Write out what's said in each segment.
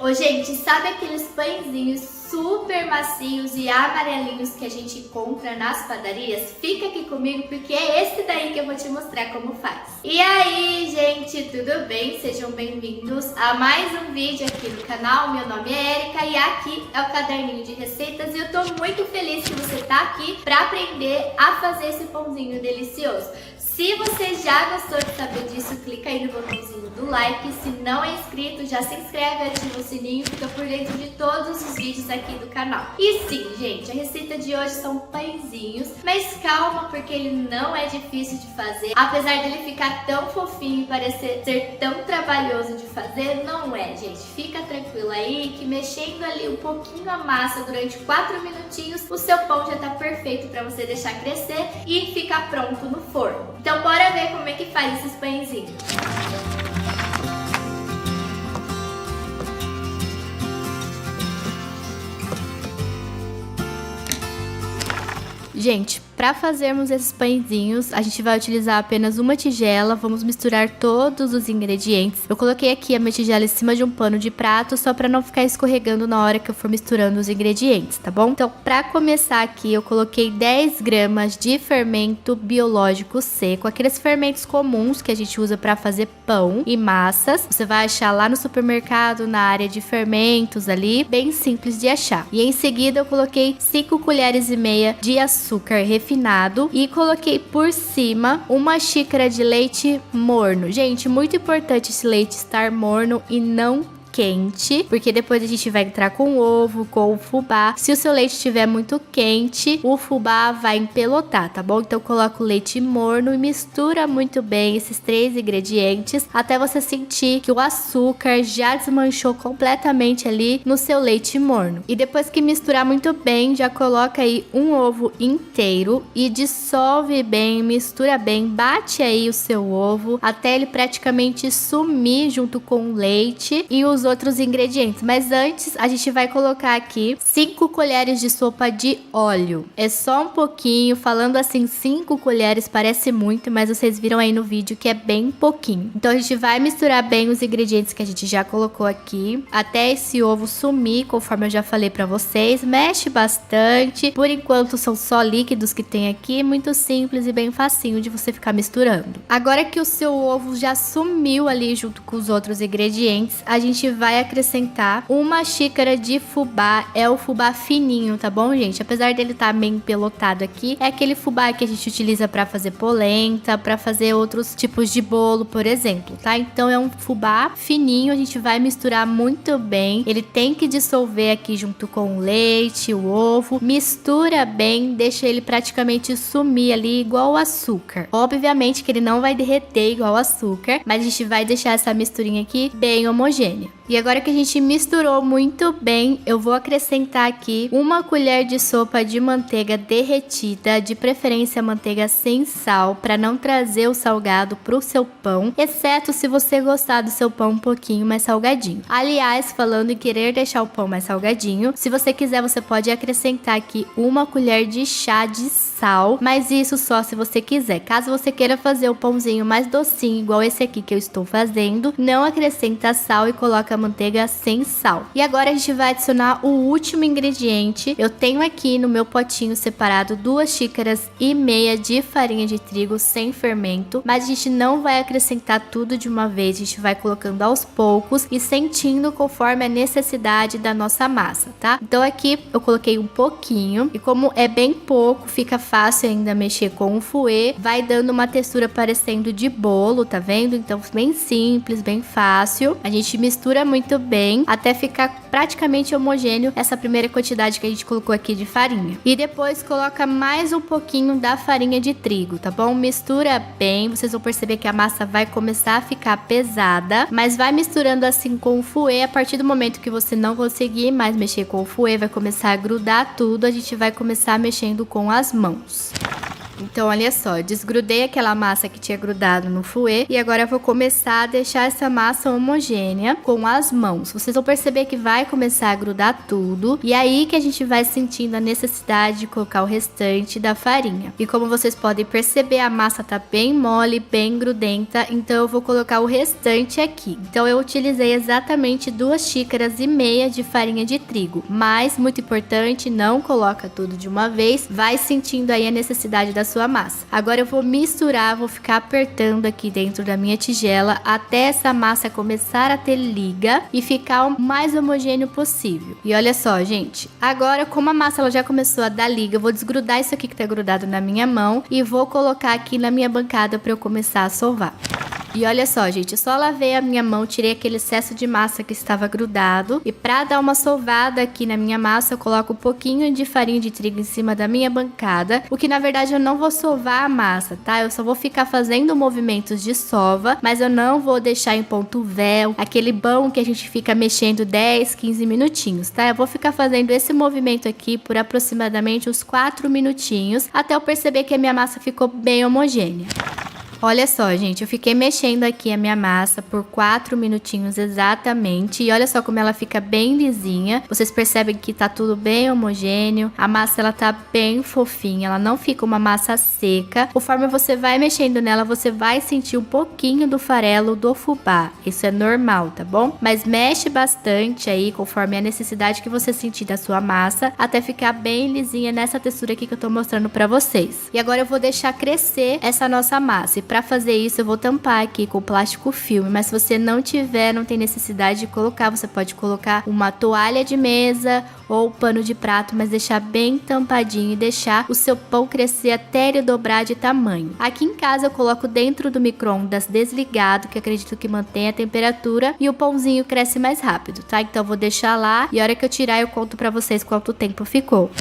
Ô, gente, sabe aqueles pãezinhos super macios e amarelinhos que a gente compra nas padarias? Fica aqui comigo porque é esse daí que eu vou te mostrar como faz. E aí, gente, tudo bem? Sejam bem-vindos a mais um vídeo aqui no canal. Meu nome é Erika e aqui é o Caderninho de Receitas e eu tô muito feliz que você tá aqui pra aprender a fazer esse pãozinho delicioso. Se você já gostou de saber disso, clica aí no botãozinho do like. Se não é inscrito, já se inscreve, ativa o sininho, fica por dentro de todos os vídeos aqui do canal. E sim, gente, a receita de hoje são pãezinhos, mas calma, porque ele não é difícil de fazer. Apesar dele ficar tão fofinho e parecer ser tão trabalhoso de fazer, não é, gente. Fica tranquilo aí, que mexendo ali um pouquinho a massa durante 4 minutinhos, o seu pão já tá perfeito para você deixar crescer e ficar pronto no forno. Então bora ver como é que faz esses pãezinhos. Gente, para fazermos esses pãezinhos, a gente vai utilizar apenas uma tigela, vamos misturar todos os ingredientes. Eu coloquei aqui a minha tigela em cima de um pano de prato, só para não ficar escorregando na hora que eu for misturando os ingredientes, tá bom? Então, para começar aqui, eu coloquei 10 gramas de fermento biológico seco, aqueles fermentos comuns que a gente usa para fazer pão e massas. Você vai achar lá no supermercado, na área de fermentos ali, bem simples de achar. E em seguida, eu coloquei 5 colheres e meia de açúcar refinado e coloquei por cima uma xícara de leite morno. Gente, muito importante esse leite estar morno e não quente, porque depois a gente vai entrar com o ovo, com o fubá. Se o seu leite estiver muito quente, o fubá vai empelotar, tá bom? Então coloca o leite morno e mistura muito bem esses 3 ingredientes até você sentir que o açúcar já desmanchou completamente ali no seu leite morno. E depois que misturar muito bem, já coloca aí um ovo inteiro e dissolve bem, mistura bem, bate aí o seu ovo até ele praticamente sumir junto com o leite e os outros ingredientes. Mas antes a gente vai colocar aqui 5 colheres de sopa de óleo. É só um pouquinho, falando assim 5 colheres parece muito, mas vocês viram aí no vídeo que é bem pouquinho. Então a gente vai misturar bem os ingredientes que a gente já colocou aqui até esse ovo sumir, conforme eu já falei pra vocês. Mexe bastante. Por enquanto são só líquidos que tem aqui, muito simples e bem facinho de você ficar misturando. Agora que o seu ovo já sumiu ali junto com os outros ingredientes, a gente vai acrescentar uma xícara de fubá. É o fubá fininho, tá bom, gente? Apesar dele estar meio empelotado aqui, é aquele fubá que a gente utiliza para fazer polenta, para fazer outros tipos de bolo, por exemplo, tá? Então é um fubá fininho, a gente vai misturar muito bem. Ele tem que dissolver aqui junto com o leite, o ovo. Mistura bem, deixa ele praticamente sumir ali igual o açúcar. Obviamente que ele não vai derreter igual o açúcar, mas a gente vai deixar essa misturinha aqui bem homogênea. E agora que a gente misturou muito bem, eu vou acrescentar aqui uma colher de sopa de manteiga derretida, de preferência manteiga sem sal, para não trazer o salgado pro seu pão, exceto se você gostar do seu pão um pouquinho mais salgadinho. Aliás, falando em querer deixar o pão mais salgadinho, se você quiser, você pode acrescentar aqui uma colher de chá de sal, mas isso só se você quiser. Caso você queira fazer o pãozinho mais docinho, igual esse aqui que eu estou fazendo, não acrescenta sal e coloca a manteiga sem sal. E agora a gente vai adicionar o último ingrediente. Eu tenho aqui no meu potinho separado 2 xícaras e meia de farinha de trigo sem fermento, mas a gente não vai acrescentar tudo de uma vez, a gente vai colocando aos poucos e sentindo conforme a necessidade da nossa massa, tá? Então aqui eu coloquei um pouquinho e como é bem pouco, fica fácil ainda mexer com o fouet, vai dando uma textura parecendo de bolo, tá vendo? Então bem simples, bem fácil. A gente mistura muito bem até ficar praticamente homogêneo essa primeira quantidade que a gente colocou aqui de farinha. E depois coloca mais um pouquinho da farinha de trigo, tá bom? Mistura bem, vocês vão perceber que a massa vai começar a ficar pesada, mas vai misturando assim com o fouet. A partir do momento que você não conseguir mais mexer com o fouet, vai começar a grudar tudo, a gente vai começar mexendo com as mãos. Então, olha só, desgrudei aquela massa que tinha grudado no fouet e agora eu vou começar a deixar essa massa homogênea com as mãos. Vocês vão perceber que vai começar a grudar tudo e aí que a gente vai sentindo a necessidade de colocar o restante da farinha. E como vocês podem perceber, a massa tá bem mole, bem grudenta, então eu vou colocar o restante aqui. Então eu utilizei exatamente 2,5 xícaras de farinha de trigo, mas muito importante, não coloca tudo de uma vez, vai sentindo aí a necessidade da sua massa. Agora eu vou misturar, vou ficar apertando aqui dentro da minha tigela até essa massa começar a ter liga e ficar o mais homogêneo possível. E olha só, gente, agora como a massa ela já começou a dar liga, eu vou desgrudar isso aqui que tá grudado na minha mão e vou colocar aqui na minha bancada para eu começar a sovar. E olha só, gente, eu só lavei a minha mão, tirei aquele excesso de massa que estava grudado. E para dar uma sovada aqui na minha massa, eu coloco um pouquinho de farinha de trigo em cima da minha bancada. O que na verdade eu não vou sovar a massa, tá? Eu só vou ficar fazendo movimentos de sova, mas eu não vou deixar em ponto véu, aquele pão que a gente fica mexendo 10, 15 minutinhos, tá? Eu vou ficar fazendo esse movimento aqui por aproximadamente uns 4 minutinhos, até eu perceber que a minha massa ficou bem homogênea. Olha só, gente, eu fiquei mexendo aqui a minha massa por 4 minutinhos exatamente. E olha só como ela fica bem lisinha. Vocês percebem que tá tudo bem homogêneo. A massa, ela tá bem fofinha. Ela não fica uma massa seca. Conforme você vai mexendo nela, você vai sentir um pouquinho do farelo do fubá. Isso é normal, tá bom? Mas mexe bastante aí, conforme a necessidade que você sentir da sua massa, até ficar bem lisinha nessa textura aqui que eu tô mostrando pra vocês. E agora eu vou deixar crescer essa nossa massa. Para fazer isso, eu vou tampar aqui com plástico filme, mas se você não tiver, não tem necessidade de colocar, você pode colocar uma toalha de mesa ou pano de prato, mas deixar bem tampadinho e deixar o seu pão crescer até ele dobrar de tamanho. Aqui em casa eu coloco dentro do micro-ondas desligado, que acredito que mantém a temperatura e o pãozinho cresce mais rápido, tá? Então eu vou deixar lá e a hora que eu tirar eu conto para vocês quanto tempo ficou.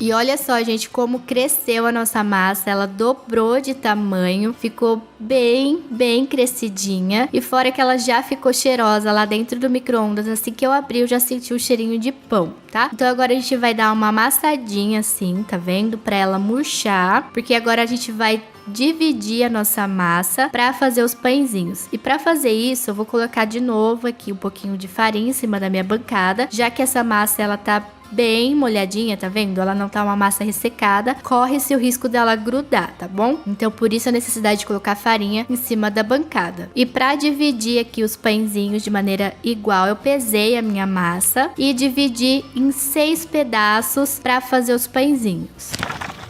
E olha só, gente, como cresceu a nossa massa, ela dobrou de tamanho, ficou bem crescidinha. E fora que ela já ficou cheirosa lá dentro do micro-ondas, assim que eu abri eu já senti o cheirinho de pão, tá? Então agora a gente vai dar uma amassadinha assim, tá vendo? Pra ela murchar, porque agora a gente vai dividir a nossa massa para fazer os pãezinhos. E para fazer isso, eu vou colocar de novo aqui um pouquinho de farinha em cima da minha bancada, já que essa massa ela tá bem molhadinha, tá vendo? Ela não tá uma massa ressecada, corre-se o risco dela grudar, tá bom? Então por isso a necessidade de colocar farinha em cima da bancada. E para dividir aqui os pãezinhos de maneira igual, eu pesei a minha massa e dividi em 6 pedaços para fazer os pãezinhos.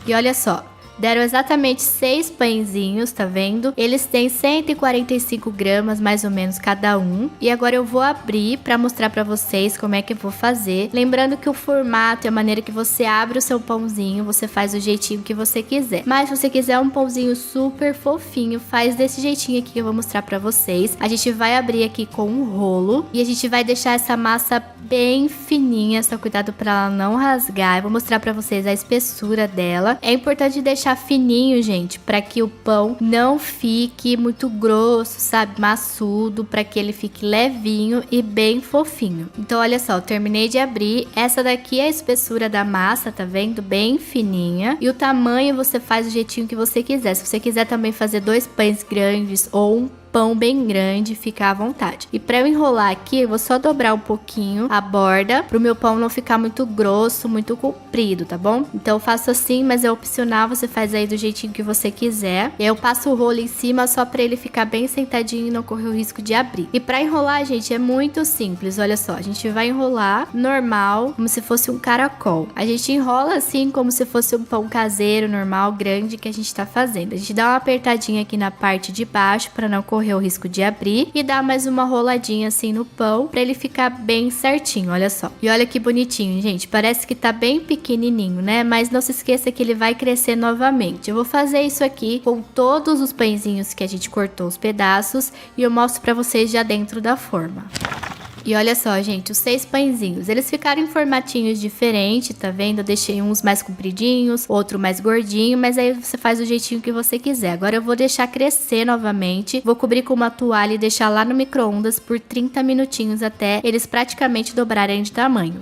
E olha só, deram exatamente 6 pãezinhos, tá vendo? Eles têm 145 gramas, mais ou menos, cada um. E agora eu vou abrir pra mostrar pra vocês como é que eu vou fazer. Lembrando que o formato e a maneira que você abre o seu pãozinho, você faz do jeitinho que você quiser. Mas se você quiser um pãozinho super fofinho, faz desse jeitinho aqui que eu vou mostrar pra vocês. A gente vai abrir aqui com um rolo e a gente vai deixar essa massa bem fininha, só cuidado pra ela não rasgar. Eu vou mostrar pra vocês a espessura dela. É importante deixar fininho, gente, para que o pão não fique muito grosso, sabe, maçudo, para que ele fique levinho e bem fofinho. Então olha só, eu terminei de abrir. Essa daqui é a espessura da massa, tá vendo? Bem fininha. E o tamanho você faz do jeitinho que você quiser. Se você quiser também fazer 2 pães grandes ou um pão bem grande, fica à vontade. E para eu enrolar aqui, eu vou só dobrar um pouquinho a borda, pro meu pão não ficar muito grosso, muito comprido, tá bom? Então eu faço assim, mas é opcional, você faz aí do jeitinho que você quiser. E aí eu passo o rolo em cima só para ele ficar bem sentadinho e não correr o risco de abrir. E para enrolar, gente, é muito simples, olha só. A gente vai enrolar normal, como se fosse um caracol. A gente enrola assim, como se fosse um pão caseiro, normal, grande, que a gente tá fazendo. A gente dá uma apertadinha aqui na parte de baixo para não correr o risco de abrir e dá mais uma roladinha assim no pão para ele ficar bem certinho, olha só. E olha que bonitinho, gente, parece que tá bem pequenininho, né? Mas não se esqueça que ele vai crescer novamente. Eu vou fazer isso aqui com todos os pãezinhos que a gente cortou os pedaços e eu mostro para vocês já dentro da forma. E olha só, gente, os 6 pãezinhos, eles ficaram em formatinhos diferentes, tá vendo? Eu deixei uns mais compridinhos, outro mais gordinho, mas aí você faz do jeitinho que você quiser. Agora eu vou deixar crescer novamente, vou cobrir com uma toalha e deixar lá no micro-ondas por 30 minutinhos até eles praticamente dobrarem de tamanho.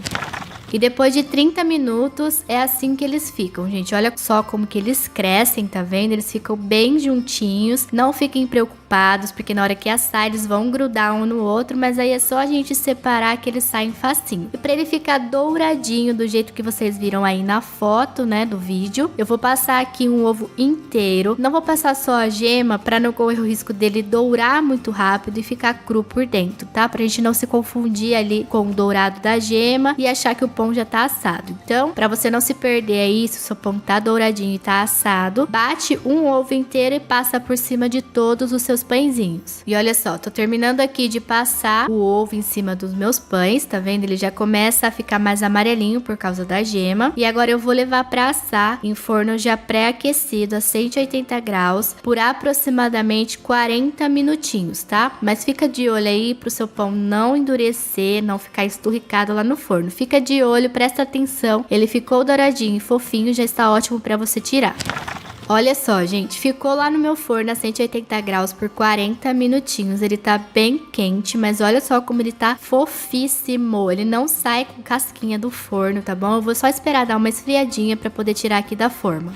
E depois de 30 minutos é assim que eles ficam, gente. Olha só como que eles crescem, tá vendo? Eles ficam bem juntinhos. Não fiquem preocupados, porque na hora que assar eles vão grudar um no outro, mas aí é só a gente separar que eles saem facinho. E pra ele ficar douradinho do jeito que vocês viram aí na foto, né, do vídeo, eu vou passar aqui um ovo inteiro. Não vou passar só a gema pra não correr o risco dele dourar muito rápido e ficar cru por dentro, tá? Pra gente não se confundir ali com o dourado da gema e achar que o pão já tá assado. Então, pra você não se perder aí, se o seu pão tá douradinho e tá assado, bate um ovo inteiro e passa por cima de todos os seus pãezinhos. E olha só, tô terminando aqui de passar o ovo em cima dos meus pães, tá vendo? Ele já começa a ficar mais amarelinho por causa da gema. E agora eu vou levar pra assar em forno já pré-aquecido a 180 graus por aproximadamente 40 minutinhos, tá? Mas fica de olho aí pro seu pão não endurecer, não ficar esturricado lá no forno. Fica de olho, presta atenção. Ele ficou douradinho e fofinho, já está ótimo pra você tirar. Olha só, gente, ficou lá no meu forno a 180 graus por 40 minutinhos. Ele tá bem quente, mas olha só como ele tá fofíssimo. Ele não sai com casquinha do forno, tá bom? Eu vou só esperar dar uma esfriadinha pra poder tirar aqui da forma.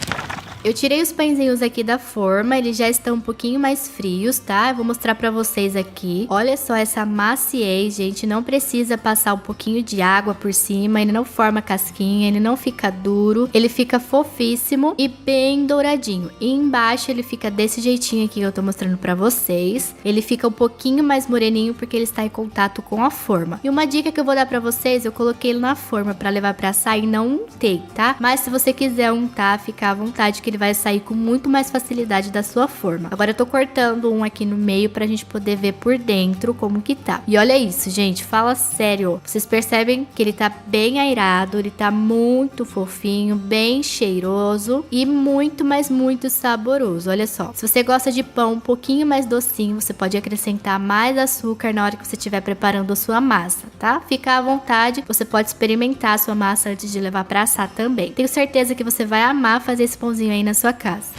Eu tirei os pãezinhos aqui da forma, eles já estão um pouquinho mais frios, tá? Eu vou mostrar pra vocês aqui. Olha só essa maciez, gente, não precisa passar um pouquinho de água por cima, ele não forma casquinha, ele não fica duro, ele fica fofíssimo e bem douradinho. E embaixo ele fica desse jeitinho aqui que eu tô mostrando pra vocês. Ele fica um pouquinho mais moreninho porque ele está em contato com a forma. E uma dica que eu vou dar pra vocês, eu coloquei ele na forma pra levar pra assar e não untei, tá? Mas se você quiser untar, fica à vontade que ele vai sair com muito mais facilidade da sua forma. Agora eu tô cortando um aqui no meio pra gente poder ver por dentro como que tá. E olha isso, gente, fala sério. Vocês percebem que ele tá bem airado, ele tá muito fofinho, bem cheiroso e muito, mas muito saboroso. Olha só, se você gosta de pão um pouquinho mais docinho, você pode acrescentar mais açúcar na hora que você estiver preparando a sua massa, tá? Fica à vontade, você pode experimentar a sua massa antes de levar pra assar também. Tenho certeza que você vai amar fazer esse pãozinho aí na sua casa.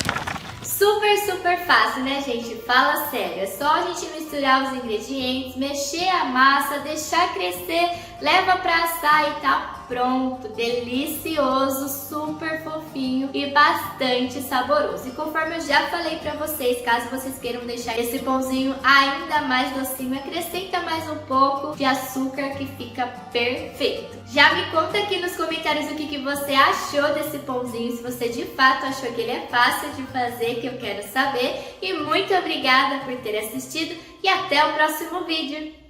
Super fácil, né, gente? Fala sério, é só a gente misturar os ingredientes, mexer a massa, deixar crescer, leva pra assar e tá pronto, delicioso, super fofinho e bastante saboroso. E conforme eu já falei pra vocês, caso vocês queiram deixar esse pãozinho ainda mais docinho, acrescenta mais um pouco de açúcar que fica perfeito. Já me conta aqui nos comentários o que você achou desse pãozinho, se você de fato achou que ele é fácil de fazer, que eu quero saber. E muito obrigada por ter assistido e até o próximo vídeo.